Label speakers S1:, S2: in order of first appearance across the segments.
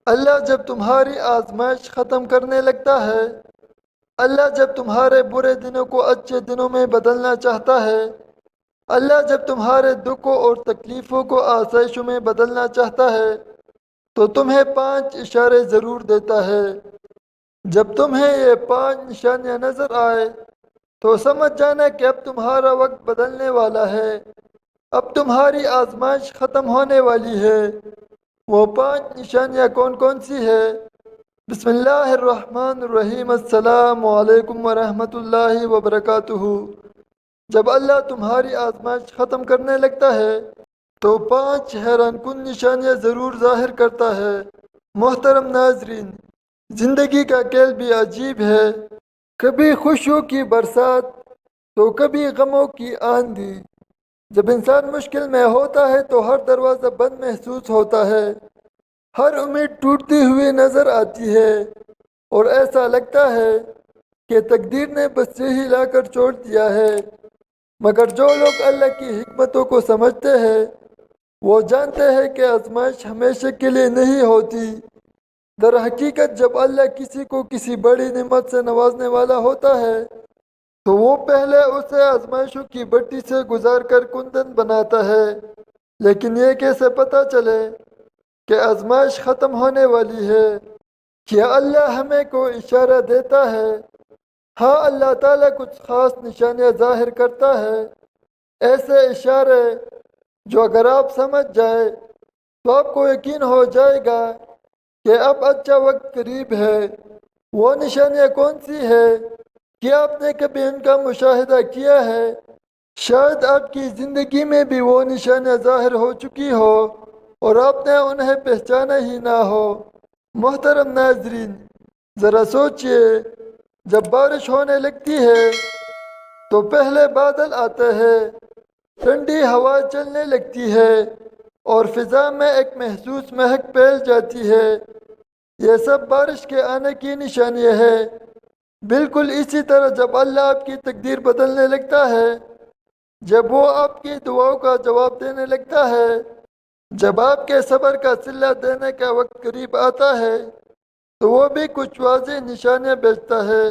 S1: اللہ جب تمہاری آزمائش ختم کرنے لگتا ہے، اللہ جب تمہارے برے دنوں کو اچھے دنوں میں بدلنا چاہتا ہے، اللہ جب تمہارے دکھوں اور تکلیفوں کو آسائشوں میں بدلنا چاہتا ہے، تو تمہیں 5 اشارے ضرور دیتا ہے۔ جب تمہیں یہ 5 نشانیاں نظر آئے تو سمجھ جانا کہ اب تمہارا وقت بدلنے والا ہے، اب تمہاری آزمائش ختم ہونے والی ہے۔ وہ 5 نشانیاں کون کون سی ہے؟ بسم اللہ الرحمن الرحیم۔ السلام علیکم ورحمۃ اللہ وبرکاتہ۔ جب اللہ تمہاری آزمائش ختم کرنے لگتا ہے تو 5 حیران کن نشانیاں ضرور ظاہر کرتا ہے۔ محترم ناظرین، زندگی کا کھیل بھی عجیب ہے، کبھی خوشیوں کی برسات تو کبھی غموں کی آندھی۔ جب انسان مشکل میں ہوتا ہے تو ہر دروازہ بند محسوس ہوتا ہے، ہر امید ٹوٹتی ہوئی نظر آتی ہے، اور ایسا لگتا ہے کہ تقدیر نے بس یہی لا کر چھوڑ دیا ہے۔ مگر جو لوگ اللہ کی حکمتوں کو سمجھتے ہیں وہ جانتے ہیں کہ آزمائش ہمیشہ کے لیے نہیں ہوتی۔ در حقیقت جب اللہ کسی کو کسی بڑی نعمت سے نوازنے والا ہوتا ہے تو وہ پہلے اسے آزمائشوں کی بٹی سے گزار کر کندن بناتا ہے۔ لیکن یہ کیسے پتہ چلے کہ آزمائش ختم ہونے والی ہے؟ کیا اللہ ہمیں کوئی اشارہ دیتا ہے؟ ہاں، اللہ تعالیٰ کچھ خاص نشانیاں ظاہر کرتا ہے، ایسے اشارے جو اگر آپ سمجھ جائے تو آپ کو یقین ہو جائے گا کہ اب اچھا وقت قریب ہے۔ وہ نشانیاں کون سی ہے؟ کیا آپ نے کبھی ان کا مشاہدہ کیا ہے؟ شاید آپ کی زندگی میں بھی وہ نشانیاں ظاہر ہو چکی ہو اور آپ نے انہیں پہچانا ہی نہ ہو۔ محترم ناظرین، ذرا سوچئے، جب بارش ہونے لگتی ہے تو پہلے بادل آتے ہیں، ٹھنڈی ہوا چلنے لگتی ہے اور فضا میں ایک محسوس مہک پھیل جاتی ہے۔ یہ سب بارش کے آنے کی نشانیاں ہے۔ بالکل اسی طرح جب اللہ آپ کی تقدیر بدلنے لگتا ہے، جب وہ آپ کی دعاؤں کا جواب دینے لگتا ہے، جب آپ کے صبر کا صلہ دینے کا وقت قریب آتا ہے تو وہ بھی کچھ واضح نشانیاں بھیجتا ہے۔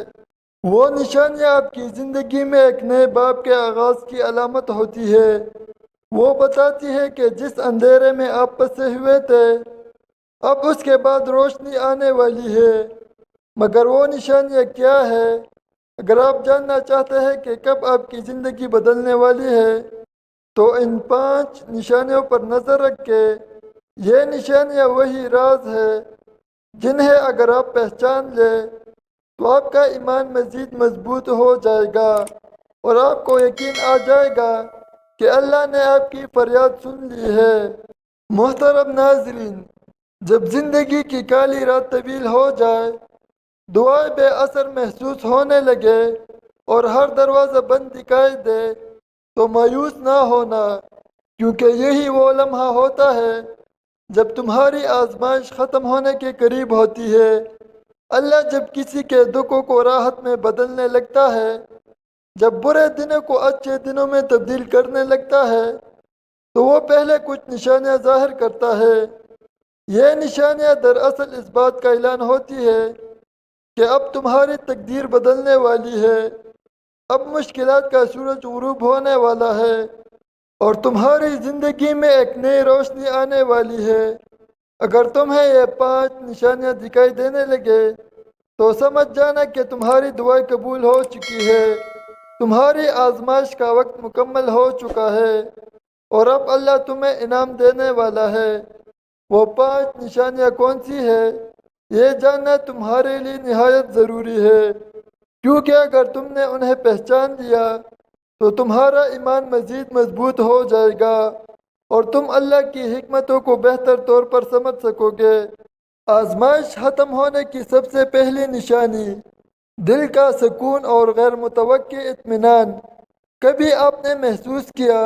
S1: وہ نشانیاں آپ کی زندگی میں ایک نئے باب کے آغاز کی علامت ہوتی ہے۔ وہ بتاتی ہے کہ جس اندھیرے میں آپ پھنسے ہوئے تھے اب اس کے بعد روشنی آنے والی ہے۔ مگر وہ نشانیاں کیا ہے؟ اگر آپ جاننا چاہتے ہیں کہ کب آپ کی زندگی بدلنے والی ہے تو ان 5 نشانیوں پر نظر رکھ کے، یہ نشانیاں وہی راز ہے جنہیں اگر آپ پہچان لیں تو آپ کا ایمان مزید مضبوط ہو جائے گا اور آپ کو یقین آ جائے گا کہ اللہ نے آپ کی فریاد سن لی ہے۔ محترم ناظرین، جب زندگی کی کالی رات طویل ہو جائے، دعائیں بے اثر محسوس ہونے لگے اور ہر دروازہ بند دکھائی دے تو مایوس نہ ہونا، کیونکہ یہی وہ لمحہ ہوتا ہے جب تمہاری آزمائش ختم ہونے کے قریب ہوتی ہے۔ اللہ جب کسی کے دکھوں کو راحت میں بدلنے لگتا ہے، جب برے دنوں کو اچھے دنوں میں تبدیل کرنے لگتا ہے تو وہ پہلے کچھ نشانیاں ظاہر کرتا ہے۔ یہ نشانیاں دراصل اس بات کا اعلان ہوتی ہے کہ اب تمہاری تقدیر بدلنے والی ہے، اب مشکلات کا سورج غروب ہونے والا ہے اور تمہاری زندگی میں ایک نئی روشنی آنے والی ہے۔ اگر تمہیں یہ 5 نشانیاں دکھائی دینے لگے تو سمجھ جانا کہ تمہاری دعائیں قبول ہو چکی ہے، تمہاری آزمائش کا وقت مکمل ہو چکا ہے اور اب اللہ تمہیں انعام دینے والا ہے۔ وہ 5 نشانیاں کون سی ہے؟ یہ جاننا تمہارے لیے نہایت ضروری ہے، کیونکہ اگر تم نے انہیں پہچان لیا تو تمہارا ایمان مزید مضبوط ہو جائے گا اور تم اللہ کی حکمتوں کو بہتر طور پر سمجھ سکو گے۔ آزمائش ختم ہونے کی سب سے پہلی نشانی دل کا سکون اور غیر متوقع اطمینان۔ کبھی آپ نے محسوس کیا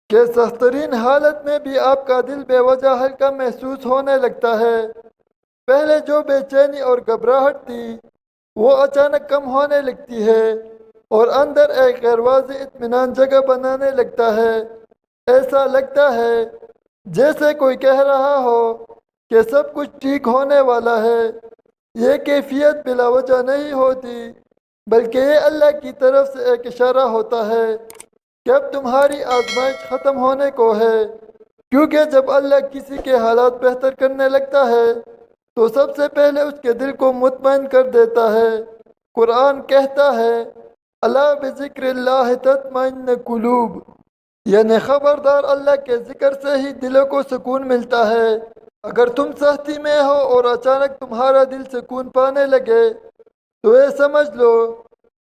S1: کہ سخت ترین حالت میں بھی آپ کا دل بے وجہ ہلکا محسوس ہونے لگتا ہے؟ پہلے جو بے چینی اور گھبراہٹ تھی وہ اچانک کم ہونے لگتی ہے اور اندر ایک غیر واضح اطمینان جگہ بنانے لگتا ہے۔ ایسا لگتا ہے جیسے کوئی کہہ رہا ہو کہ سب کچھ ٹھیک ہونے والا ہے، یہ کیفیت بلا وجہ نہیں ہوتی، بلکہ یہ اللہ کی طرف سے ایک اشارہ ہوتا ہے کہ اب تمہاری آزمائش ختم ہونے کو ہے، کیونکہ جب اللہ کسی کے حالات بہتر کرنے لگتا ہے تو سب سے پہلے اس کے دل کو مطمئن کر دیتا ہے۔ قرآن کہتا ہے اللہ بذکر اللہ تطمئن قلوب، یعنی خبردار اللہ کے ذکر سے ہی دلوں کو سکون ملتا ہے۔ اگر تم سختی میں ہو اور اچانک تمہارا دل سکون پانے لگے تو یہ سمجھ لو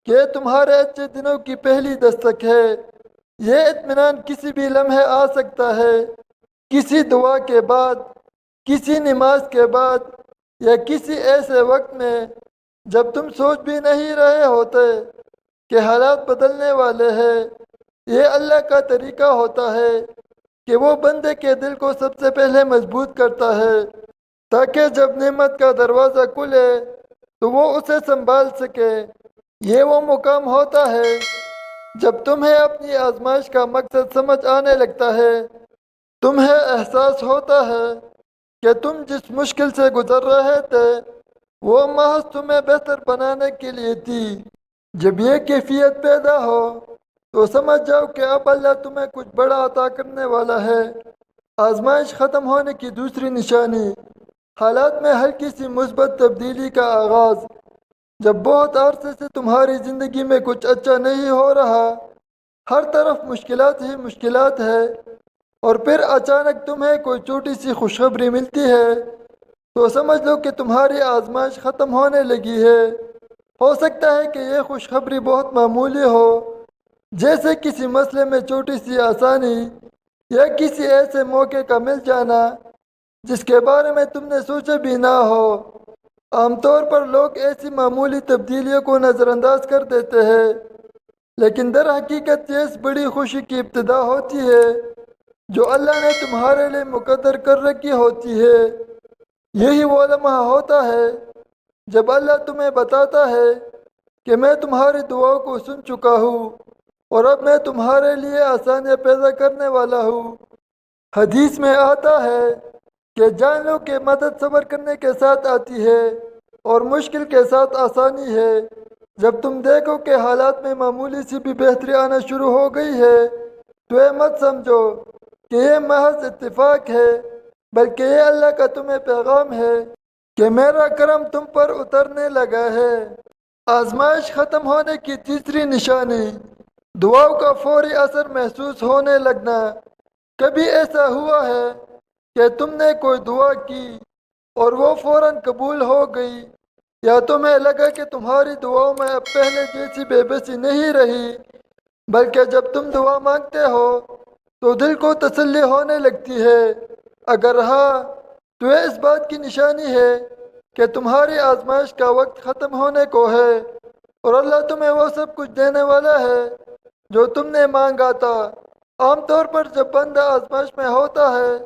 S1: کہ یہ تمہارے اچھے دنوں کی پہلی دستک ہے۔ یہ اطمینان کسی بھی لمحے آ سکتا ہے، کسی دعا کے بعد، کسی نماز کے بعد، یا کسی ایسے وقت میں جب تم سوچ بھی نہیں رہے ہوتے کہ حالات بدلنے والے ہیں۔ یہ اللہ کا طریقہ ہوتا ہے کہ وہ بندے کے دل کو سب سے پہلے مضبوط کرتا ہے تاکہ جب نعمت کا دروازہ کھلے تو وہ اسے سنبھال سکے۔ یہ وہ مقام ہوتا ہے جب تمہیں اپنی آزمائش کا مقصد سمجھ آنے لگتا ہے، تمہیں احساس ہوتا ہے کہ تم جس مشکل سے گزر رہے تھے وہ محض تمہیں بہتر بنانے کے لیے تھی۔ جب یہ کیفیت پیدا ہو تو سمجھ جاؤ کہ اب اللہ تمہیں کچھ بڑا عطا کرنے والا ہے۔ آزمائش ختم ہونے کی دوسری نشانی، حالات میں ہلکی سی مثبت تبدیلی کا آغاز۔ جب بہت عرصے سے تمہاری زندگی میں کچھ اچھا نہیں ہو رہا، ہر طرف مشکلات ہی مشکلات ہے، اور پھر اچانک تمہیں کوئی چھوٹی سی خوشخبری ملتی ہے تو سمجھ لو کہ تمہاری آزمائش ختم ہونے لگی ہے۔ ہو سکتا ہے کہ یہ خوشخبری بہت معمولی ہو، جیسے کسی مسئلے میں چھوٹی سی آسانی یا کسی ایسے موقع کا مل جانا جس کے بارے میں تم نے سوچا بھی نہ ہو۔ عام طور پر لوگ ایسی معمولی تبدیلیوں کو نظر انداز کر دیتے ہیں، لیکن در حقیقت یہ اس بڑی خوشی کی ابتدا ہوتی ہے جو اللہ نے تمہارے لیے مقدر کر رکھی ہوتی ہے۔ یہی وہ لمحہ ہوتا ہے جب اللہ تمہیں بتاتا ہے کہ میں تمہاری دعاؤں کو سن چکا ہوں اور اب میں تمہارے لیے آسانیاں پیدا کرنے والا ہوں۔ حدیث میں آتا ہے کہ جان لو کہ مدد صبر کرنے کے ساتھ آتی ہے اور مشکل کے ساتھ آسانی ہے۔ جب تم دیکھو کہ حالات میں معمولی سی بھی بہتری آنا شروع ہو گئی ہے تو یہ مت سمجھو کہ یہ محض اتفاق ہے، بلکہ یہ اللہ کا تمہیں پیغام ہے کہ میرا کرم تم پر اترنے لگا ہے۔ آزمائش ختم ہونے کی تیسری نشانی، دعاؤں کا فوری اثر محسوس ہونے لگنا۔ کبھی ایسا ہوا ہے کہ تم نے کوئی دعا کی اور وہ فوراً قبول ہو گئی، یا تمہیں لگا کہ تمہاری دعاؤں میں اب پہلے جیسی بے بسی نہیں رہی، بلکہ جب تم دعا مانگتے ہو تو دل کو تسلی ہونے لگتی ہے؟ اگر ہاں تو یہ اس بات کی نشانی ہے کہ تمہاری آزمائش کا وقت ختم ہونے کو ہے اور اللہ تمہیں وہ سب کچھ دینے والا ہے جو تم نے مانگا تھا۔ عام طور پر جب بندہ آزمائش میں ہوتا ہے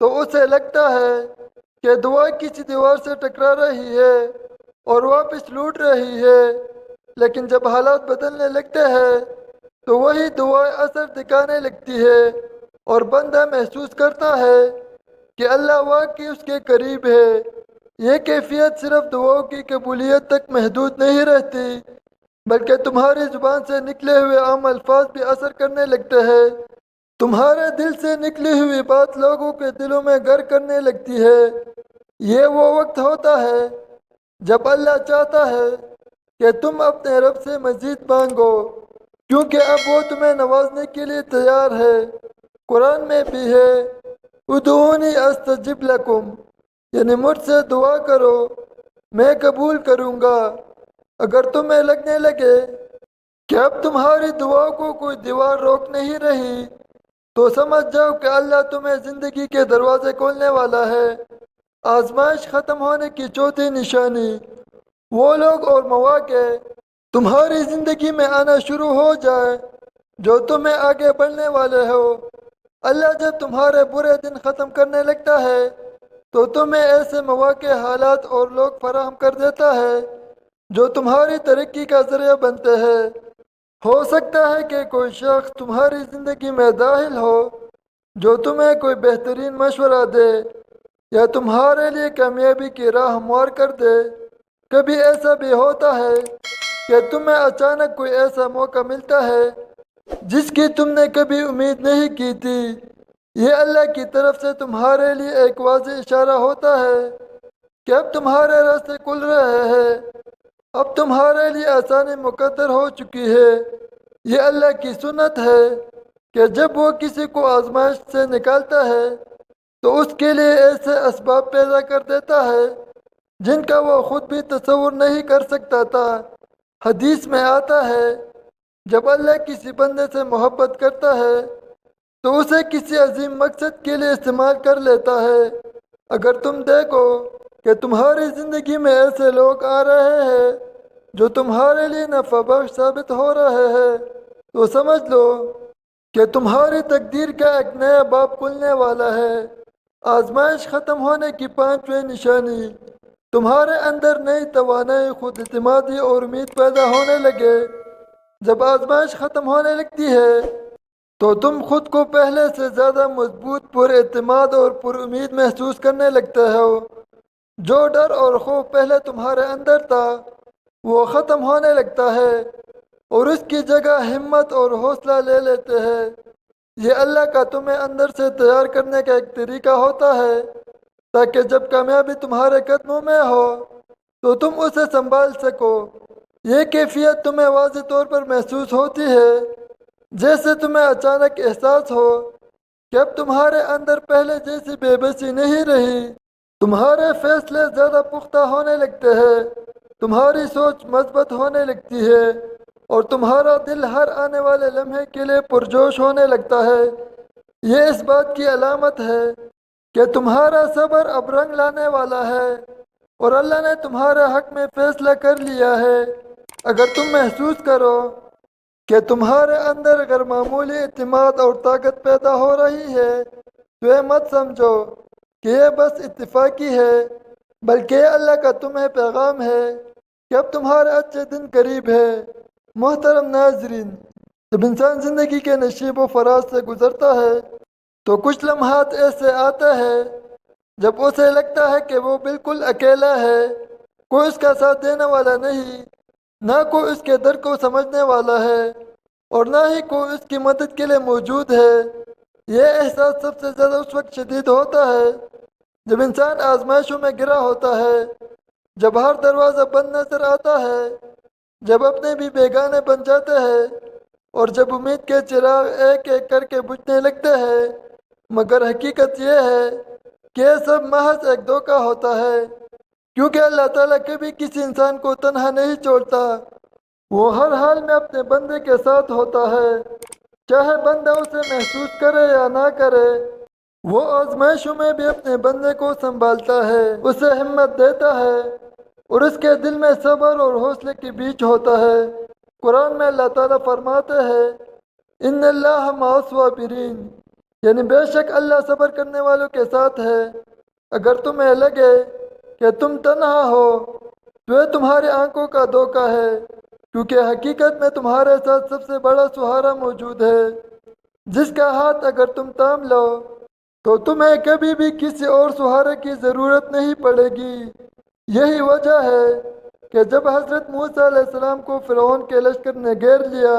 S1: تو اسے لگتا ہے کہ دعا کسی دیوار سے ٹکرا رہی ہے اور واپس لوٹ رہی ہے، لیکن جب حالات بدلنے لگتے ہیں تو وہی دعا اثر دکھانے لگتی ہے اور بندہ محسوس کرتا ہے کہ اللہ واقعی اس کے قریب ہے۔ یہ کیفیت صرف دعاؤں کی قبولیت تک محدود نہیں رہتی، بلکہ تمہاری زبان سے نکلے ہوئے عام الفاظ بھی اثر کرنے لگتے ہیں۔ تمہارے دل سے نکلی ہوئی بات لوگوں کے دلوں میں گھر کرنے لگتی ہے۔ یہ وہ وقت ہوتا ہے جب اللہ چاہتا ہے کہ تم اپنے رب سے مزید مانگو، کیونکہ اب وہ تمہیں نوازنے کے لیے تیار ہے۔ قرآن میں بھی ہے ادعونی استجب لکم، یعنی مجھ سے دعا کرو میں قبول کروں گا۔ اگر تمہیں لگنے لگے کہ اب تمہاری دعاؤں کو کوئی دیوار روک نہیں رہی تو سمجھ جاؤ کہ اللہ تمہیں زندگی کے دروازے کھولنے والا ہے۔ آزمائش ختم ہونے کی چوتھی نشانی، وہ لوگ اور مواقع تمہاری زندگی میں آنا شروع ہو جائے جو تمہیں آگے بڑھنے والے ہو۔ اللہ جب تمہارے برے دن ختم کرنے لگتا ہے تو تمہیں ایسے مواقع، حالات اور لوگ فراہم کر دیتا ہے جو تمہاری ترقی کا ذریعہ بنتے ہیں۔ ہو سکتا ہے کہ کوئی شخص تمہاری زندگی میں داخل ہو جو تمہیں کوئی بہترین مشورہ دے، یا تمہارے لیے کامیابی کی راہ ہموار کر دے۔ کبھی ایسا بھی ہوتا ہے کہ تمہیں اچانک کوئی ایسا موقع ملتا ہے جس کی تم نے کبھی امید نہیں کی تھی۔ یہ اللہ کی طرف سے تمہارے لیے ایک واضح اشارہ ہوتا ہے کہ اب تمہارے راستے کھل رہے ہیں، اب تمہارے لیے آسانی مقدر ہو چکی ہے۔ یہ اللہ کی سنت ہے کہ جب وہ کسی کو آزمائش سے نکالتا ہے تو اس کے لیے ایسے اسباب پیدا کر دیتا ہے جن کا وہ خود بھی تصور نہیں کر سکتا تھا۔ حدیث میں آتا ہے جب اللہ کسی بندے سے محبت کرتا ہے تو اسے کسی عظیم مقصد کے لیے استعمال کر لیتا ہے۔ اگر تم دیکھو کہ تمہاری زندگی میں ایسے لوگ آ رہے ہیں جو تمہارے لیے نفع بخش ثابت ہو رہے ہیں تو سمجھ لو کہ تمہاری تقدیر کا ایک نیا باب کھلنے والا ہے۔ آزمائش ختم ہونے کی پانچویں نشانی، تمہارے اندر نئی توانائی، خود اعتمادی اور امید پیدا ہونے لگے۔ جب آزمائش ختم ہونے لگتی ہے تو تم خود کو پہلے سے زیادہ مضبوط، پر اعتماد اور پر امید محسوس کرنے لگتے ہو۔ جو ڈر اور خوف پہلے تمہارے اندر تھا وہ ختم ہونے لگتا ہے اور اس کی جگہ ہمت اور حوصلہ لے لیتے ہیں۔ یہ اللہ کا تمہیں اندر سے تیار کرنے کا ایک طریقہ ہوتا ہے تاکہ جب کامیابی تمہارے قدموں میں ہو تو تم اسے سنبھال سکو۔ یہ کیفیت تمہیں واضح طور پر محسوس ہوتی ہے جیسے تمہیں اچانک احساس ہو کہ اب تمہارے اندر پہلے جیسی بے بسی نہیں رہی۔ تمہارے فیصلے زیادہ پختہ ہونے لگتے ہیں، تمہاری سوچ مثبت ہونے لگتی ہے اور تمہارا دل ہر آنے والے لمحے کے لیے پرجوش ہونے لگتا ہے۔ یہ اس بات کی علامت ہے کہ تمہارا صبر اب رنگ لانے والا ہے اور اللہ نے تمہارے حق میں فیصلہ کر لیا ہے۔ اگر تم محسوس کرو کہ تمہارے اندر غیر معمولی اعتماد اور طاقت پیدا ہو رہی ہے تو یہ مت سمجھو کہ یہ بس اتفاقی ہے، بلکہ یہ اللہ کا تمہیں پیغام ہے کہ اب تمہارے اچھے دن قریب ہے۔ محترم ناظرین، جب انسان زندگی کے نشیب و فراز سے گزرتا ہے تو کچھ لمحات ایسے آتے ہیں جب اسے لگتا ہے کہ وہ بالکل اکیلا ہے، کوئی اس کا ساتھ دینے والا نہیں، نہ کوئی اس کے درد کو سمجھنے والا ہے اور نہ ہی کوئی اس کی مدد کے لیے موجود ہے۔ یہ احساس سب سے زیادہ اس وقت شدید ہوتا ہے جب انسان آزمائشوں میں گرا ہوتا ہے، جب ہر دروازہ بند نظر آتا ہے، جب اپنے بھی بیگانے بن جاتے ہیں اور جب امید کے چراغ ایک ایک کر کے بجھنے لگتے ہیں۔ مگر حقیقت یہ ہے کہ یہ سب محض ایک دھوکہ ہوتا ہے، کیونکہ اللہ تعالیٰ کبھی کسی انسان کو تنہا نہیں چھوڑتا۔ وہ ہر حال میں اپنے بندے کے ساتھ ہوتا ہے، چاہے بندہ اسے محسوس کرے یا نہ کرے۔ وہ آزمائشوں میں بھی اپنے بندے کو سنبھالتا ہے، اسے ہمت دیتا ہے اور اس کے دل میں صبر اور حوصلے کی بیج ہوتا ہے۔ قرآن میں اللہ تعالیٰ فرماتے ہیں ان اللہ مع الصابرین، یعنی بے شک اللہ صبر کرنے والوں کے ساتھ ہے۔ اگر تمہیں لگے کہ تم تنہا ہو تو یہ تمہاری آنکھوں کا دھوکہ ہے، کیونکہ حقیقت میں تمہارے ساتھ سب سے بڑا سہارا موجود ہے، جس کا ہاتھ اگر تم تھام لو تو تمہیں کبھی بھی کسی اور سہارے کی ضرورت نہیں پڑے گی۔ یہی وجہ ہے کہ جب حضرت موسیٰ علیہ السلام کو فرعون کے لشکر نے گھیر لیا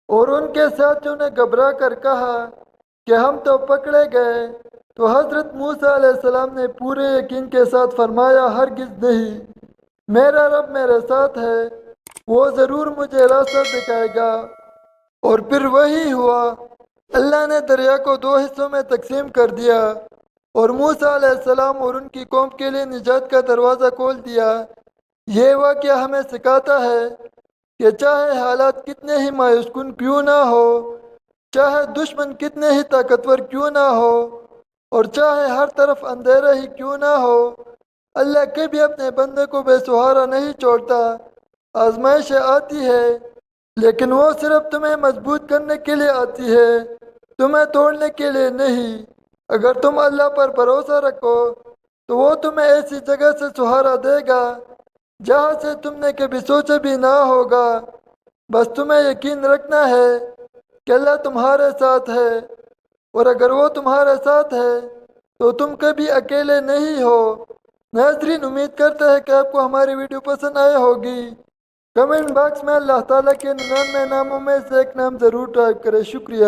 S1: اور ان کے ساتھیوں نے گھبرا کر کہا کہ ہم تو پکڑے گئے، تو حضرت موسیٰ علیہ السلام نے پورے یقین کے ساتھ فرمایا ہرگز نہیں، میرا رب میرے ساتھ ہے، وہ ضرور مجھے راستہ دکھائے گا۔ اور پھر وہی ہوا، اللہ نے دریا کو دو حصوں میں تقسیم کر دیا اور موسیٰ علیہ السلام اور ان کی قوم کے لیے نجات کا دروازہ کھول دیا۔ یہ واقعہ ہمیں سکھاتا ہے کہ چاہے حالات کتنے ہی مایوس کن کیوں نہ ہو، چاہے دشمن کتنے ہی طاقتور کیوں نہ ہو اور چاہے ہر طرف اندھیرا ہی کیوں نہ ہو، اللہ کبھی اپنے بندے کو بے سہارا نہیں چھوڑتا۔ آزمائشیں آتی ہے لیکن وہ صرف تمہیں مضبوط کرنے کے لیے آتی ہے، تمہیں توڑنے کے لیے نہیں۔ اگر تم اللہ پر بھروسہ رکھو تو وہ تمہیں ایسی جگہ سے سہارا دے گا جہاں سے تم نے کبھی سوچا بھی نہ ہوگا۔ بس تمہیں یقین رکھنا ہے کہ اللہ تمہارے ساتھ ہے، اور اگر وہ تمہارے ساتھ ہے تو تم کبھی اکیلے نہیں ہو۔ ناظرین، امید کرتا ہے کہ آپ کو ہماری ویڈیو پسند آئی ہوگی۔ کمنٹ باکس میں اللہ تعالیٰ کے 99 ناموں میں سے ایک نام ضرور ٹائپ کریں۔ شکریہ۔